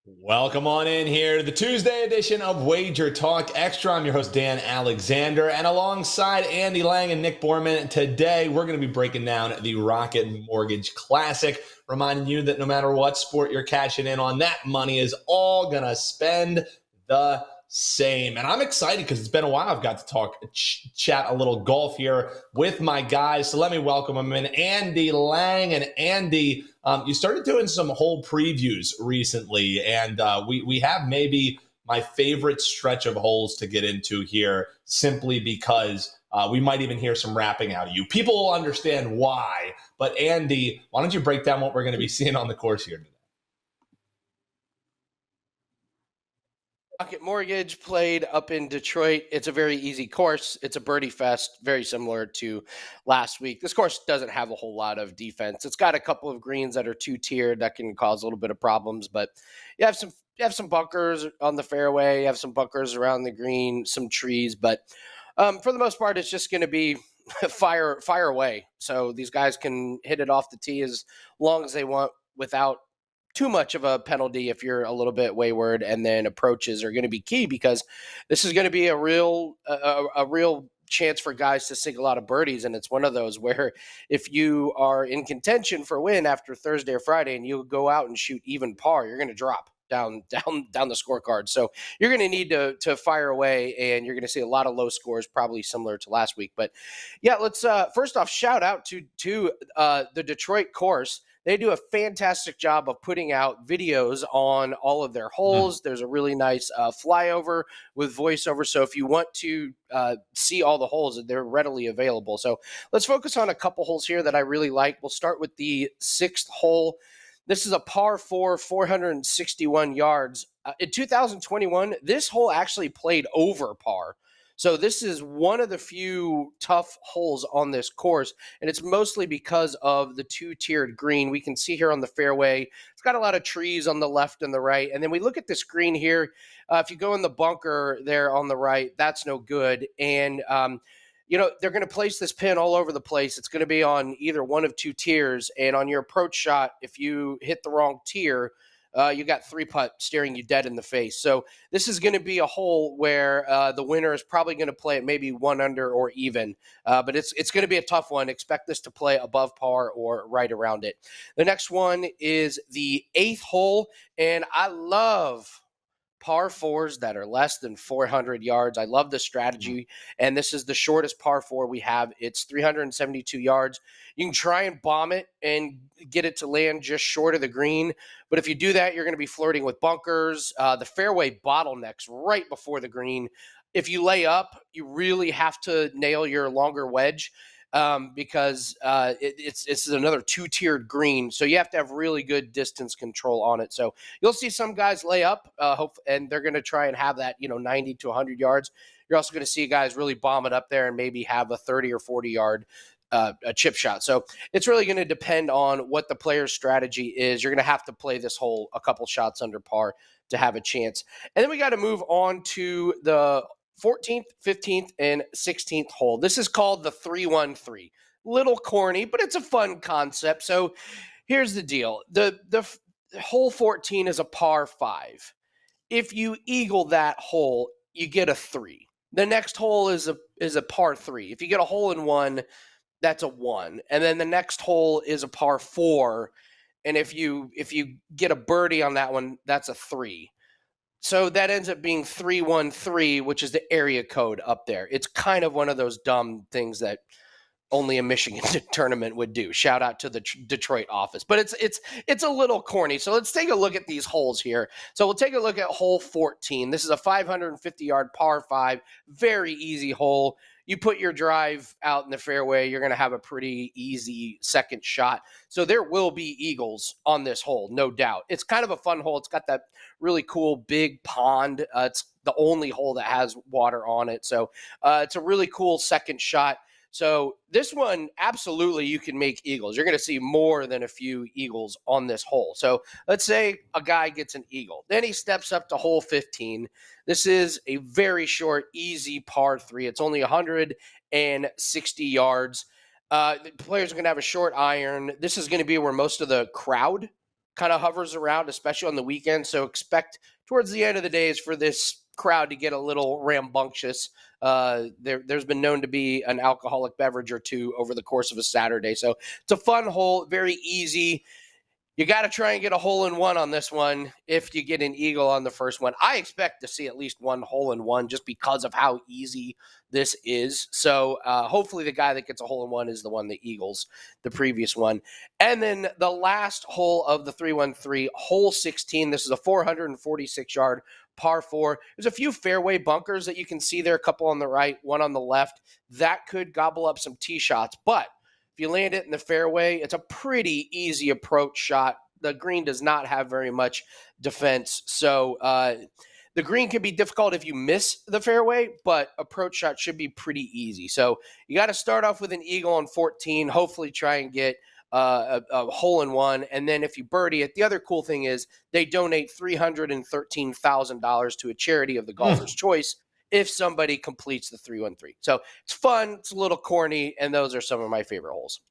Welcome on in here to the Tuesday edition of Wager Talk Extra. I'm your host, Dan Alexander, and alongside Andy Lang and Nick Borrman, today we're going to be breaking down the Rocket Mortgage Classic, reminding you that no matter what sport you're cashing in on, that money is all going to spend the same. And I'm excited because it's been a while. I've got to talk, chat a little golf here with my guys. So let me welcome them in. Andy Lang. And Andy, you started doing some hole previews recently, and we have maybe my favorite stretch of holes to get into here, simply because we might even hear some rapping out of you. People will understand why. But Andy, why don't you break down what we're going to be seeing on the course here today? Rocket Mortgage played up in Detroit. It's a very easy course. It's a birdie fest, very similar to last week. This course doesn't have a whole lot of defense. It's got a couple of greens that are two-tiered that can cause a little bit of problems, but you have some bunkers on the fairway, you have some bunkers around the green, some trees, but for the most part, it's just going to be fire away. So these guys can hit it off the tee as long as they want without too much of a penalty if you're a little bit wayward, and then approaches are going to be key because this is going to be a real chance for guys to sink a lot of birdies. And it's one of those where if you are in contention for a win after Thursday or Friday and you go out and shoot even par, you're going to drop down the scorecard. So you're going to need to fire away, and you're going to see a lot of low scores, probably similar to last week. But yeah, let's first off shout out to the Detroit course. They do a fantastic job of putting out videos on all of their holes. There's a really nice flyover with voiceover. So if you want to see all the holes, they're readily available. So let's focus on a couple holes here that I really like. We'll start with the sixth hole. This is a par 4, 461 yards. In 2021, this hole actually played over par. So this is one of the few tough holes on this course, and it's mostly because of the two-tiered green. We can see here on the fairway, it's got a lot of trees on the left and the right. And then we look at this green here. If you go in the bunker there on the right, that's no good. And they're going to place this pin all over the place. It's going to be on either one of two tiers. And on your approach shot, if you hit the wrong tier, you got three putt staring you dead in the face. So this is going to be a hole where the winner is probably going to play it maybe one under or even. But it's going to be a tough one. Expect this to play above par or right around it. The next one is the eighth hole. And I love par fours that are less than 400 yards. I love the strategy, and this is the shortest par four we have. It's 372 yards. You can try and bomb it and get it to land just short of the green, but if you do that, you're going to be flirting with bunkers. The fairway bottlenecks right before the green. If you lay up, you really have to nail your longer wedge because it's another two-tiered green. So you have to have really good distance control on it. So you'll see some guys lay up, and they're going to try and have that, 90 to 100 yards. You're also going to see guys really bomb it up there and maybe have a 30 or 40-yard a chip shot. So it's really going to depend on what the player's strategy is. You're going to have to play this hole a couple shots under par to have a chance. And then we got to move on to the 14th, 15th, and 16th hole. This is called the 3-1-3. Little corny, but it's a fun concept. So here's the deal. The hole 14 is a par 5. If you eagle that hole, you get a 3. The next hole is a par 3. If you get a hole in 1, that's a 1. And then the next hole is a par 4. And if you get a birdie on that one, that's a 3. So that ends up being 313, which is the area code up there. It's kind of one of those dumb things that only a Michigan tournament would do. Shout out to the Detroit office. But it's a little corny. So let's take a look at these holes here. So we'll take a look at hole 14. This is a 550-yard par 5. Very easy hole. You put your drive out in the fairway, you're going to have a pretty easy second shot. So there will be eagles on this hole, no doubt. It's kind of a fun hole. It's got that really cool big pond. It's the only hole that has water on it. So it's a really cool second shot. So this one, absolutely, you can make eagles. You're going to see more than a few eagles on this hole. So let's say a guy gets an eagle. Then he steps up to hole 15. This is a very short, easy par 3. It's only 160 yards. The players are going to have a short iron. This is going to be where most of the crowd kind of hovers around, especially on the weekend. So expect towards the end of the days for this crowd to get a little rambunctious. There's been known to be an alcoholic beverage or two over the course of a Saturday. So it's a fun hole, very easy. You got to try and get a hole-in-one on this one if you get an eagle on the first one. I expect to see at least one hole-in-one just because of how easy this is. So hopefully the guy that gets a hole-in-one is the one that eagles the previous one. And then the last hole of the 313, hole 16. This is a 446-yard par 4. There's a few fairway bunkers that you can see there, a couple on the right, one on the left. That could gobble up some tee shots, but if you land it in the fairway, it's a pretty easy approach shot. The green does not have very much defense. So the green can be difficult if you miss the fairway, but approach shot should be pretty easy. So you got to start off with an eagle on 14, hopefully try and get a hole-in-one. And then if you birdie it, the other cool thing is they donate $313,000 to a charity of the golfer's choice if somebody completes the 313. So it's fun, it's a little corny, and those are some of my favorite holes.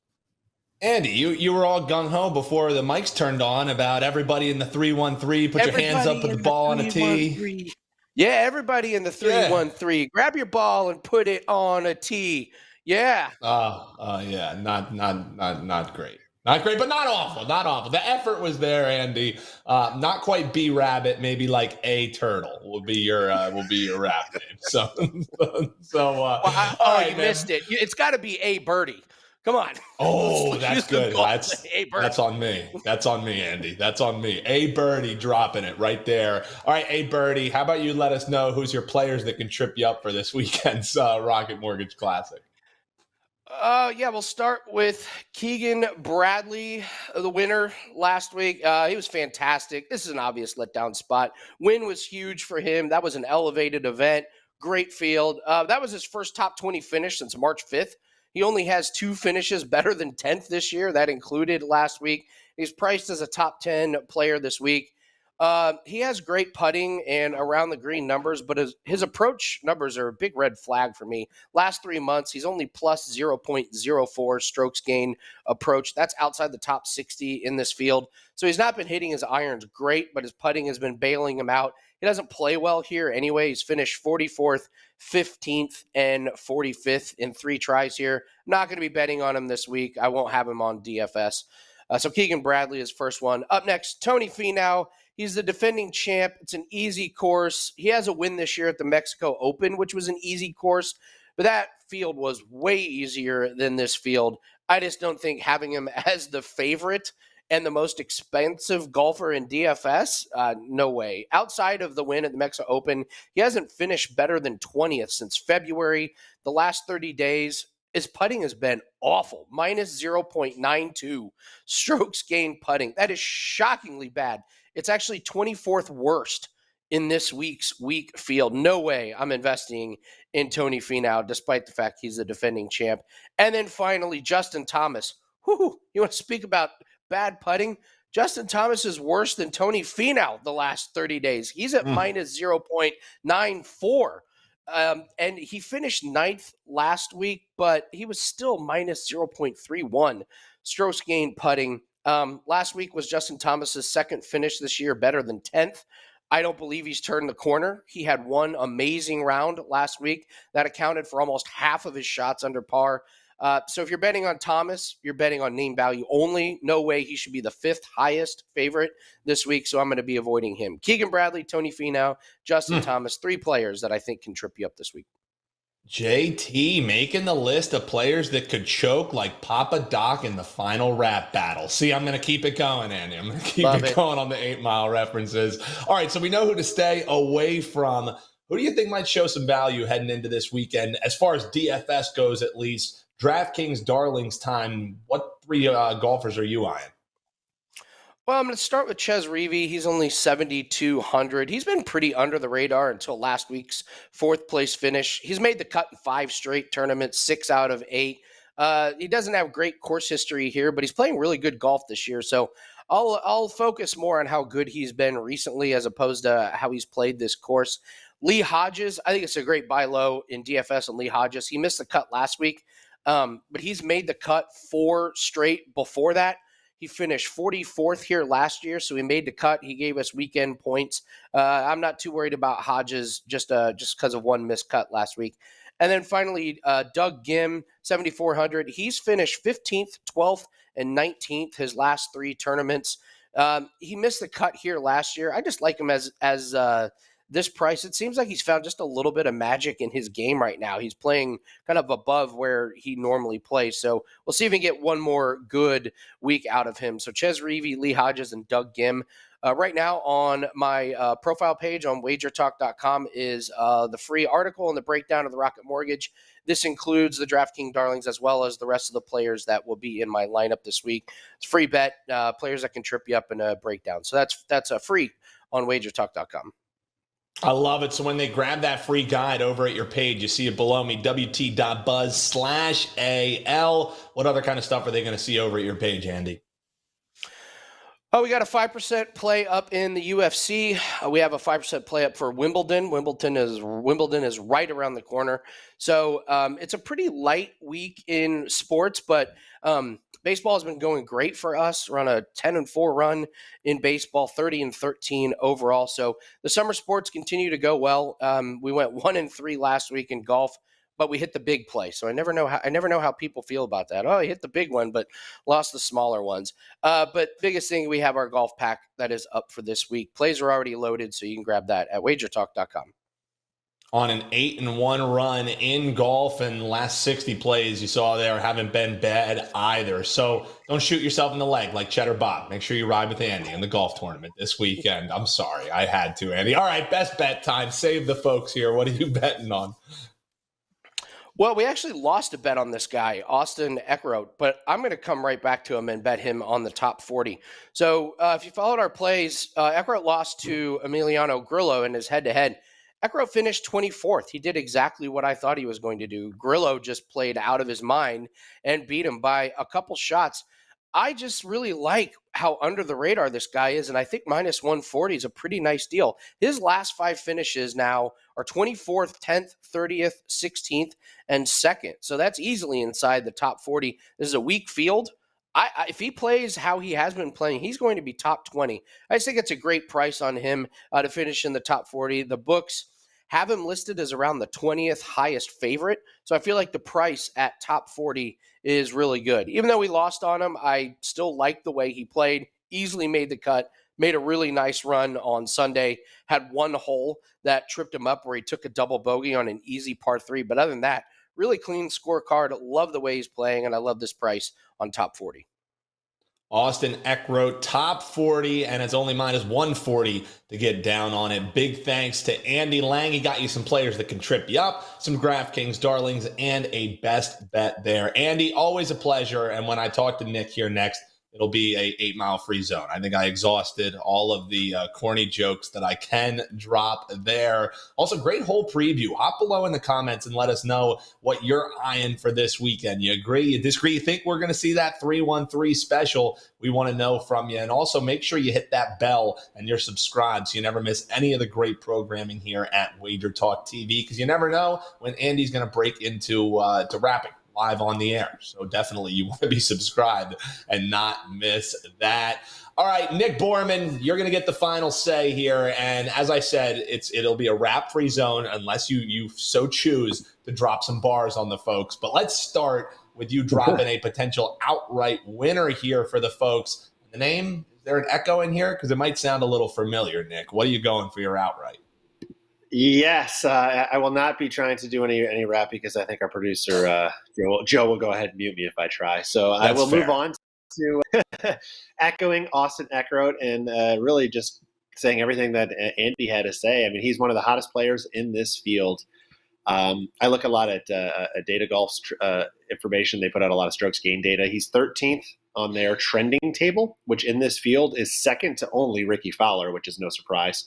Andy, you were all gung-ho before the mics turned on about everybody in the 313, put your hands up, put the ball on a tee. Yeah, everybody in the 313. Yeah. Grab your ball and put it on a tee. Yeah. Yeah, not great. Not great, but not awful. Not awful. The effort was there, Andy. Not quite B Rabbit, maybe like A Turtle will be your rap name. So, well, right, you missed it. It's got to be A Birdie. Come on. Oh, that's good. That's on me. That's on me, Andy. That's on me. A Birdie dropping it right there. All right, A Birdie. How about you let us know who's your players that can trip you up for this weekend's Rocket Mortgage Classic? Yeah, we'll start with Keegan Bradley, the winner last week. He was fantastic. This is an obvious letdown spot. Win was huge for him. That was an elevated event. Great field. That was his first top 20 finish since March 5th. He only has 2 finishes better than 10th this year. That included last week. He's priced as a top 10 player this week. He has great putting and around the green numbers, but his approach numbers are a big red flag for me. Last 3 months, he's only plus 0.04 strokes gain approach. That's outside the top 60 in this field. So he's not been hitting his irons great, but his putting has been bailing him out. He doesn't play well here anyway. He's finished 44th, 15th, and 45th in 3 tries here. I'm not going to be betting on him this week. I won't have him on DFS. So Keegan Bradley is first one. Up next, Tony Finau. He's the defending champ. It's an easy course. He has a win this year at the Mexico Open, which was an easy course, but that field was way easier than this field. I just don't think having him as the favorite and the most expensive golfer in DFS, no way. Outside of the win at the Mexico Open, he hasn't finished better than 20th since February. The last 30 days, his putting has been awful, minus 0.92 strokes gained putting. That is shockingly bad. It's actually 24th worst in this week's week field. No way I'm investing in Tony Finau, despite the fact he's the defending champ. And then finally, Justin Thomas. Whew, you want to speak about bad putting? Justin Thomas is worse than Tony Finau the last 30 days. He's at minus 0.94. And he finished 9th last week, but he was still minus 0.31 strokes gained putting. Last week was Justin Thomas's second finish this year, better than 10th. I don't believe he's turned the corner. He had one amazing round last week that accounted for almost half of his shots under par. So if you're betting on Thomas, you're betting on name value only. No way he should be the 5th highest favorite this week, so I'm going to be avoiding him. Keegan Bradley, Tony Finau, Justin Thomas, 3 players that I think can trip you up this week. JT making the list of players that could choke like Papa Doc in the final rap battle. See, I'm going to keep it going, Andy. I'm going to keep it going on the 8 Mile references. All right, so we know who to stay away from. Who do you think might show some value heading into this weekend? As far as DFS goes, at least, DraftKings Darlings time, what 3 golfers are you eyeing? Well, I'm going to start with Ches Reavie. He's only 7,200. He's been pretty under the radar until last week's 4th place finish. He's made the cut in 5 straight tournaments, 6 out of 8. He doesn't have great course history here, but he's playing really good golf this year. So I'll focus more on how good he's been recently as opposed to how he's played this course. Lee Hodges, I think it's a great buy low in DFS on Lee Hodges. He missed the cut last week, but he's made the cut 4 straight before that. He finished 44th here last year, so he made the cut. He gave us weekend points. I'm not too worried about Hodges just because of one missed cut last week. And then finally, Doug Gim, 7,400. He's finished 15th, 12th, and 19th his last three tournaments. He missed the cut here last year. I just like him as this price. It seems like he's found just a little bit of magic in his game right now. He's playing kind of above where he normally plays. So we'll see if we can get one more good week out of him. So Ches Reavie, Lee Hodges, and Doug Gim. Right now on my profile page on WagerTalk.com is the free article and the breakdown of the Rocket Mortgage. This includes the DraftKings Darlings as well as the rest of the players that will be in my lineup this week. It's free bet, players that can trip you up in a breakdown. So that's free on WagerTalk.com. I love it. So when they grab that free guide over at your page, you see it below me, wt.buzz/AL. What other kind of stuff are they going to see over at your page, Andy? Oh, we got a 5% play up in the UFC. We have a 5% play up for Wimbledon. Wimbledon is right around the corner. So it's a pretty light week in sports, but baseball has been going great for us. We're on a 10-4 run in baseball, 30-13 overall. So the summer sports continue to go well. We went 1-3 last week in golf, but we hit the big play. So I never know how people feel about that. Oh, I hit the big one, but lost the smaller ones. But biggest thing, we have our golf pack that is up for this week. Plays are already loaded, so you can grab that at WagerTalk.com. On an 8-1 run in golf, and last 60 plays you saw there haven't been bad either. So don't shoot yourself in the leg like Cheddar Bob. Make sure you ride with Andy in the golf tournament this weekend. I'm sorry, I had to, Andy. All right, best bet time. Save the folks here. What are you betting on? Well, we actually lost a bet on this guy, Austin Eckroat, but I'm going to come right back to him and bet him on the top 40. So if you followed our plays, Eckroat lost to Emiliano Grillo in his head-to-head. Eckroat finished 24th. He did exactly what I thought he was going to do. Grillo just played out of his mind and beat him by a couple shots. I just really like how under the radar this guy is, and I think minus 140 is a pretty nice deal. His last five finishes now are 24th, 10th, 30th, 16th, and 2nd. So that's easily inside the top 40. This is a weak field. If he plays how he has been playing, he's going to be top 20. I just think it's a great price on him to finish in the top 40. The books have him listed as around the 20th highest favorite. So I feel like the price at top 40 is really good. Even though we lost on him, I still like the way he played, easily made the cut, made a really nice run on Sunday, had one hole that tripped him up where he took a double bogey on an easy par 3. But other than that, really clean scorecard. Love the way he's playing, and I love this price on top 40. Austin Eckroat, top 40, and it's only minus 140 to get down on it. Big thanks to Andy Lang. He got you some players that can trip you up, some DraftKings Darlings, and a best bet there. Andy, always a pleasure. And when I talk to Nick here next, it'll be a 8-mile free zone. I think I exhausted all of the corny jokes that I can drop there. Also, great whole preview. Hop below in the comments and let us know what you're eyeing for this weekend. You agree? You disagree? You think we're going to see that 313 special? We want to know from you. And also make sure you hit that bell and you're subscribed so you never miss any of the great programming here at WagerTalk TV, because you never know when Andy's going to break into to rapping live on the air. So definitely you want to be subscribed and not miss that. All right, Nick Borrman, you're going to get the final say here. And as I said, it'll be a wrap-free zone unless you so choose to drop some bars on the folks. But let's start with you dropping a potential outright winner here for the folks. The name, is there an echo in here? Because it might sound a little familiar, Nick. What are you going for your outright? Yes, I will not be trying to do any rap because I think our producer, Joe will go ahead and mute me if I try. So I will move on to echoing Austin Eckroat and really just saying everything that Andy had to say. I mean, he's one of the hottest players in this field. I look a lot at Data Golf's information. They put out a lot of strokes gain data. He's 13th on their trending table, which in this field is second to only Ricky Fowler, which is no surprise.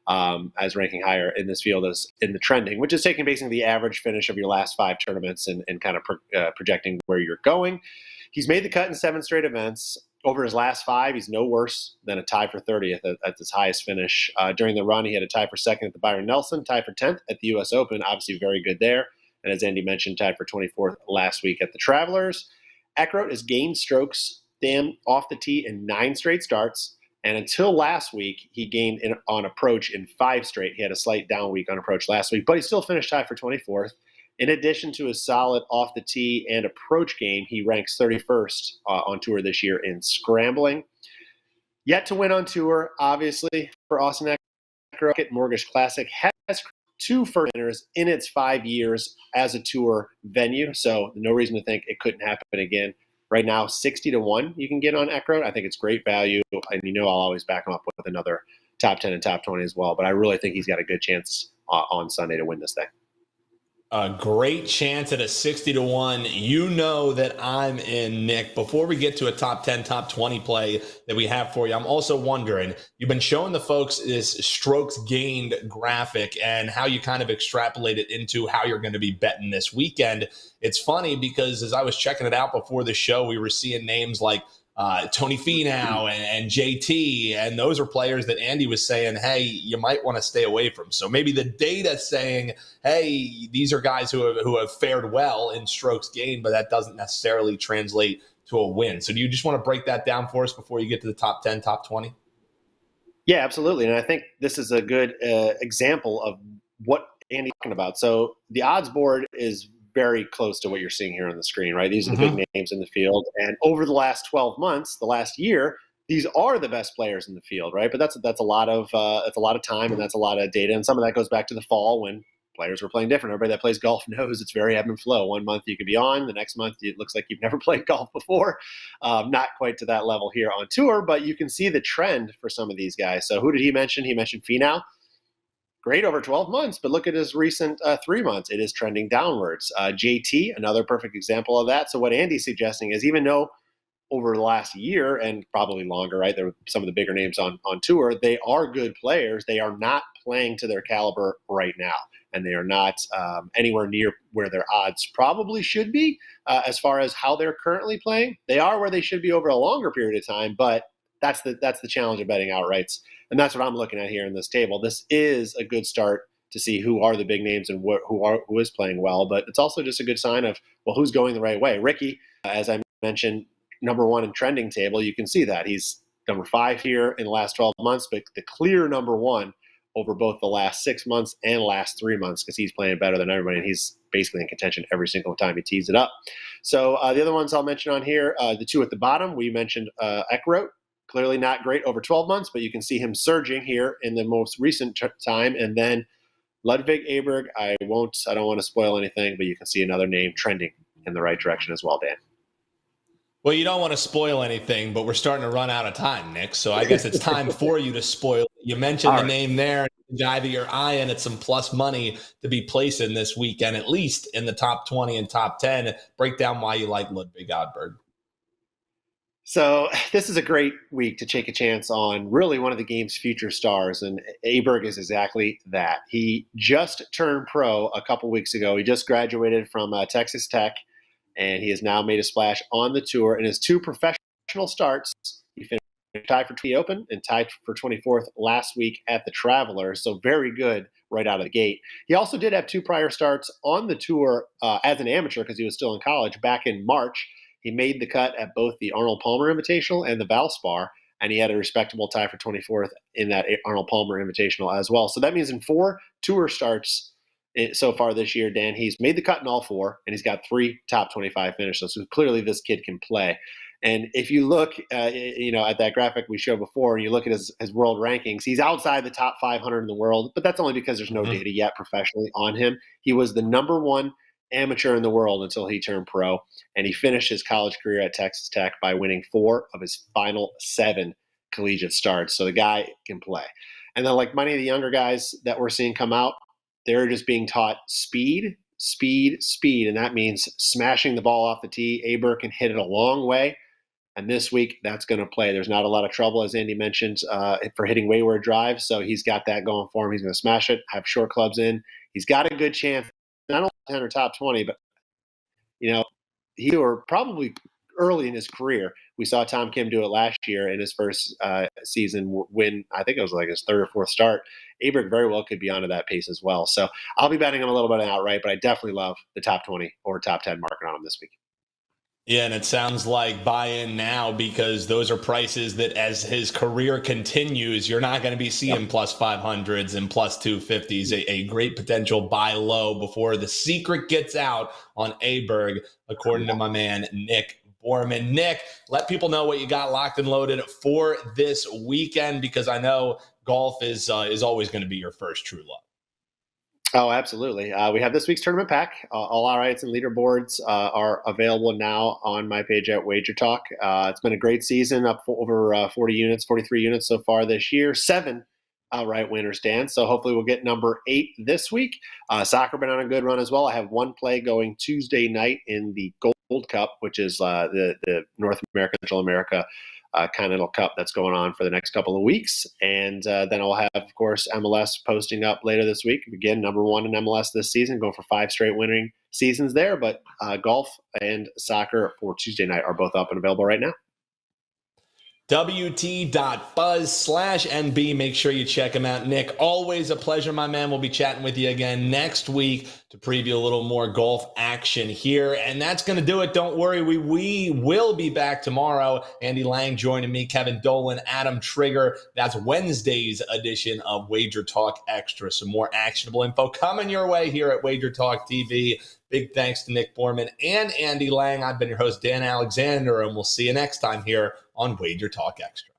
As ranking higher in this field as in the trending, which is taking basically the average finish of your last 5 tournaments and kind of projecting where you're going. He's made the cut in 7 straight events. Over his last 5, he's no worse than a tie for 30th at his highest finish. During the run, he had a tie for 2nd at the Byron Nelson, tie for 10th at the U.S. Open, obviously very good there. And as Andy mentioned, tied for 24th last week at the Travelers. Eckroat has gained strokes off the tee in 9 straight starts. And until last week, he gained on approach in 5 straight. He had a slight down week on approach last week, but he still finished tied for 24th. In addition to his solid off the tee and approach game, he ranks 31st on tour this year in scrambling. Yet to win on tour, obviously, for Austin Eckroat. Mortgage Classic has 2 first winners in its 5 years as a tour venue, so no reason to think it couldn't happen again. Right now, 60-1 you can get on Eckroat. I think it's great value, and I'll always back him up with another top 10 and top 20 as well, but I really think he's got a good chance on Sunday to win this thing. A great chance at a 60-1. You know that I'm in, Nick. Before we get to a top 10, top 20 play that we have for you, I'm also wondering, you've been showing the folks this strokes gained graphic and how you kind of extrapolate it into how you're going to be betting this weekend. It's funny because as I was checking it out before the show, we were seeing names like Tony Finau and JT, and those are players that Andy was saying, hey, you might want to stay away from. So maybe the data saying, hey, these are guys who have fared well in strokes gained, but that doesn't necessarily translate to a win. So do you just want to break that down for us before you get to the top 10, top 20? Yeah, absolutely. And I think this is a good example of what Andy's talking about. So the odds board is very close to what you're seeing here on the screen, right? These are the big names in the field. And over the last 12 months, the last year, these are the best players in the field, right? But that's a lot of time, and that's a lot of data. And some of that goes back to the fall when players were playing different. Everybody that plays golf knows it's very ebb and flow. One month you could be on, the next month it looks like you've never played golf before. Not quite to that level here on tour, but you can see the trend for some of these guys. So who did he mention? He mentioned Finau. Great over 12 months, but look at his recent 3 months. It is trending downwards. JT, another perfect example of that. So what Andy's suggesting is, even though over the last year and probably longer, right, there were some of the bigger names on tour, they are good players. They are not playing to their caliber right now, and they are not anywhere near where their odds probably should be as far as how they're currently playing. They are where they should be over a longer period of time, but that's the challenge of betting outrights. And that's what I'm looking at here in this table. This is a good start to see who are the big names and who is playing well, but it's also just a good sign of, well, who's going the right way. Ricky, as I mentioned, number 1 in trending table. You can see that he's number 5 here in the last 12 months, but the clear number 1 over both the last 6 months and last 3 months, because he's playing better than everybody, and he's basically in contention every single time he tees it up. So the other ones I'll mention on here, the 2 at the bottom, we mentioned Eckroat. Clearly not great over 12 months, but you can see him surging here in the most recent time. And then Ludwig Aberg, I don't want to spoil anything, but you can see another name trending in the right direction as well, Dan. Well, you don't want to spoil anything, but we're starting to run out of time, Nick. So I guess it's time for you to spoil. You mentioned the name there, the guy that you're eyeing at some plus money to be placing this weekend, at least in the top 20 and top 10. Break down why you like Ludwig Aberg. So this is a great week to take a chance on really one of the game's future stars, and Aberg is exactly that. He just turned pro a couple weeks ago. He just graduated from Texas Tech, and he has now made a splash on the tour. In his 2 professional starts, he finished tied for the Open and tied for 24th last week at the Travelers, so very good right out of the gate. He also did have 2 prior starts on the tour as an amateur because he was still in college back in March. He made the cut at both the Arnold Palmer Invitational and the Valspar, and he had a respectable tie for 24th in that Arnold Palmer Invitational as well. So that means in 4 tour starts so far this year, Dan, he's made the cut in all 4, and he's got 3 top 25 finishes. So clearly this kid can play. And if you look at that graphic we showed before, and you look at his world rankings, he's outside the top 500 in the world, but that's only because there's no data yet professionally on him. He was the number 1 amateur in the world until he turned pro, and he finished his college career at Texas Tech by winning 4 of his final 7 collegiate starts. So the guy can play. And then, like many of the younger guys that we're seeing come out, they're just being taught speed, and that means smashing the ball off the tee. Aberg can hit it a long way, and this week that's going to play. There's not a lot of trouble, as Andy mentioned, for hitting wayward drives, so he's got that going for him. He's going to smash it, have short clubs in. He's got a good chance, not only 10 or top 20, but he were probably early in his career. We saw Tom Kim do it last year in his first season win. I think it was like his 3rd or 4th start. Aberg very well could be onto that pace as well. So I'll be betting him a little bit outright, but I definitely love the top 20 or top 10 market on him this week. Yeah, and it sounds like buy in now, because those are prices that as his career continues, you're not going to be seeing plus 500s and plus 250s. A great potential buy low before the secret gets out on Aberg, according to my man, Nick Borrman. Nick, let people know what you got locked and loaded for this weekend, because I know golf is always going to be your first true love. Oh, absolutely. We have this week's tournament pack. All our rights and leaderboards are available now on my page at WagerTalk. It's been a great season, up for over 43 units so far this year. 7 outright winners, Dan. So hopefully we'll get number 8 this week. Soccer been on a good run as well. I have one play going Tuesday night in the Gold Cup, which is the North America, Central America Continental Cup that's going on for the next couple of weeks. And then I'll have, of course, MLS posting up later this week. Again, number 1 in MLS this season, going for 5 straight winning seasons there. But golf and soccer for Tuesday night are both up and available right now. WT.buzz/NB. Make sure you check him out. Nick, always a pleasure, my man. We'll be chatting with you again next week to preview a little more golf action here. And that's going to do it. Don't worry. We will be back tomorrow. Andy Lang joining me, Kevin Dolan, Adam Trigger. That's Wednesday's edition of Wager Talk Extra. Some more actionable info coming your way here at Wager Talk TV. Big thanks to Nick Borrman and Andy Lang. I've been your host, Dan Alexander, and we'll see you next time here on Wager Talk Extra.